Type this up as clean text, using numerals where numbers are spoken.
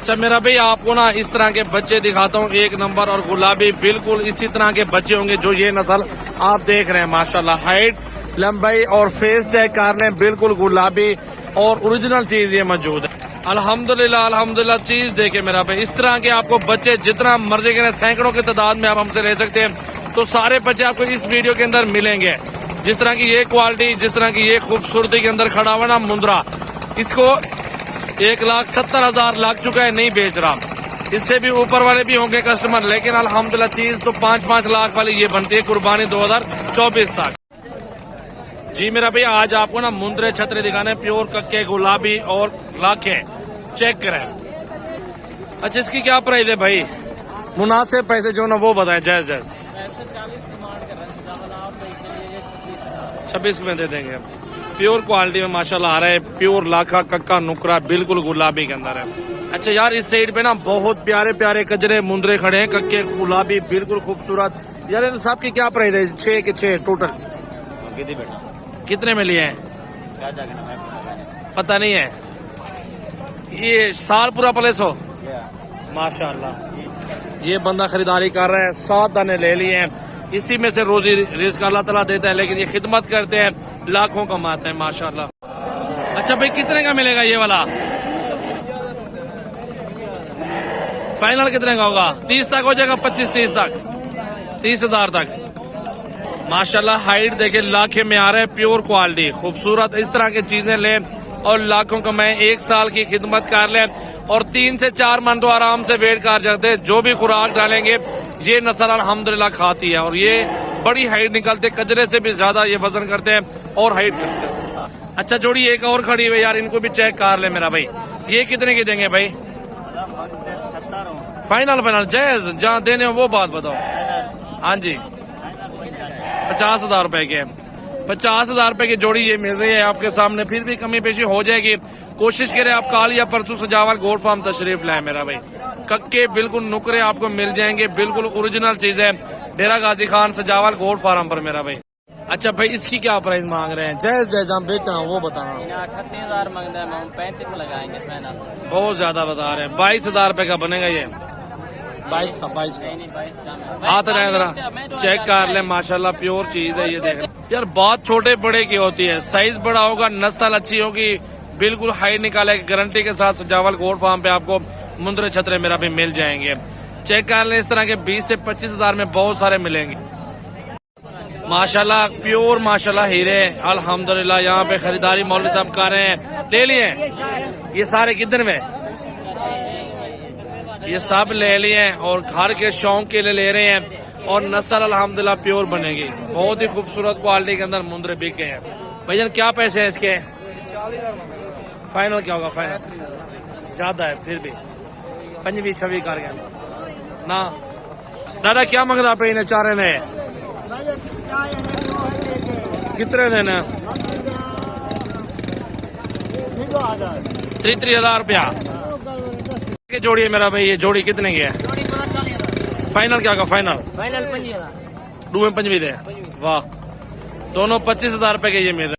अच्छा मेरा भाई आपको ना इस तरह के बच्चे दिखाता हूँ, एक नंबर और गुलाबी बिल्कुल इसी तरह के बच्चे होंगे जो ये नस्ल आप देख रहे हैं। माशाल्लाह हाइट, लंबाई और फेस चेक कर लें, बिल्कुल गुलाबी और ओरिजिनल चीज ये मौजूद है। अल्हम्दुलिल्लाह अल्हम्दुलिल्लाह चीज देखे मेरा भाई। इस तरह के आपको बच्चे जितना मर्जी करें, सैकड़ों की तादाद में आप हमसे ले सकते हैं। तो सारे बच्चे आपको इस वीडियो के अंदर मिलेंगे। जिस तरह की ये क्वालिटी, जिस तरह की ये खूबसूरती के अंदर खड़ा हुआ ना मुंद्रा, इसको 1,70,000 लग चुका है, नहीं बेच रहा। इससे भी ऊपर वाले भी होंगे कस्टमर, लेकिन अल्हम्दुलिल्लाह चीज तो 5-5 लाख वाली ये बनती है कुर्बानी 2024 तक। जी मेरा भैया आज आपको ना मुंद्रे छतरे दिखाने, प्योर कक्के गुलाबी और लाखे चेक करें। अच्छा इसकी क्या प्राइस है भाई? मुनासिब पैसे जो ना वो बताएं, जायज जायज। 26 में दे देंगे। प्योर क्वालिटी में माशाल्लाह आ रहा है, प्योर लाखा कक्का नुकरा बिल्कुल गुलाबी के अंदर है। अच्छा यार इस साइड पे ना बहुत प्यारे प्यारे कजरे मुंद्रे खड़े हैं, कक्के गुलाबी बिल्कुल खूबसूरत। यार इन सब की क्या प्राइस है? 6 के 6 टोटल बेटा कितने में लिए हैं? पता नहीं है। ये साल पूरा प्लेस हो माशाल्लाह। ये बंदा खरीदारी कर रहा है, 7 दाने ले लिए हैं। इसी में से रोजी रिस्क अल्लाह ताला देता है, लेकिन ये खिदमत करते हैं, लाखों कमाते हैं माशाल्लाह। अच्छा भाई कितने का मिलेगा ये वाला? फाइनल कितने का होगा? 30 तक हो जाएगा, 25-30 तक, 30,000 तक माशाल्लाह। हाइट देखे लाखे में आ रहा है, प्योर क्वालिटी खूबसूरत। इस तरह की चीजें लें और लाखों कमाएं, 1 साल की खिदमत कर लें और 3 से 4 मन तो आराम से वेट कर सकते हैं। जो भी खुराक डालेंगे ये नस्ल अल्हम्दुलिल्लाह खाती है और ये बड़ी हाइट निकलते, कजरे से भी ज्यादा ये वजन करते हैं और हाइट करते हैं। अच्छा जोड़ी एक और खड़ी हुई यार, इनको भी चेक कर ले मेरा भाई। ये कितने की देंगे भाई? फाइनल फाइनल जायज, जहाँ देने हो वो बात बताओ। हाँ जी 50,000 रुपए के, 50,000 रुपए की जोड़ी ये मिल रही है आपके सामने। फिर भी कमी पेशी हो जाएगी, कोशिश करें आप कल या परसों सजावल गोट फार्म तशरीफ लाए मेरा भाई। कक्के बिल्कुल नुकरे आपको मिल जाएंगे, बिल्कुल ओरिजिनल चीज है। डेरा गाजी खान सजावल गोट फार्म पर मेरा भाई। अच्छा भाई इसकी क्या प्राइस मांग रहे हैं? जायज जायज हम बेच रहा हूँ वो बताना। 38,000 मांग रहे हैं, 35 लगाएंगे फाइनल। बहुत ज्यादा बता रहे हैं। 22,000 रुपए का बनेगा ये। 22 का हाथ रहे जरा चेक कर ले, माशाल्लाह प्योर चीज है ये। देख यार बात छोटे बड़े की होती है, साइज बड़ा होगा, नस्ल अच्छी होगी, बिल्कुल हाइट निकाले गारंटी के साथ सजावल गोट फार्म पे आपको मुंद्रे छतरे मेरा भी मिल जाएंगे। चेक कर ले, इस तरह के 20 से 25,000 में बहुत सारे मिलेंगे माशाल्लाह। प्योर माशाल्लाह हीरे अल्हम्दुलिल्लाह। यहाँ पे खरीदारी मौलवी साहब कर रहे हैं, ले लिए ये सारे कितने में? ये सब ले लिए हैं और घर के शौक के लिए ले रहे हैं और नस्ल अल्हम्दुलिल्लाह प्योर बनेगी। बहुत ही खूबसूरत क्वालिटी के अंदर मुंद्रे बिक गए हैं। भैया क्या पैसे हैं इसके? फाइनल क्या होगा? फाइनल ज्यादा है फिर भी 25-26 कर गया ना। दादा क्या मंगता पे इन्हें चारे ने? कितने देना? 33,000 रुपया जोड़ी है मेरा भाई। ये जोड़ी कितने की है? फाइनल क्या होगा? फाइनल 25,000 2 में 25 दे। वाह दोनों 25,000 रुपए के ये मेरे।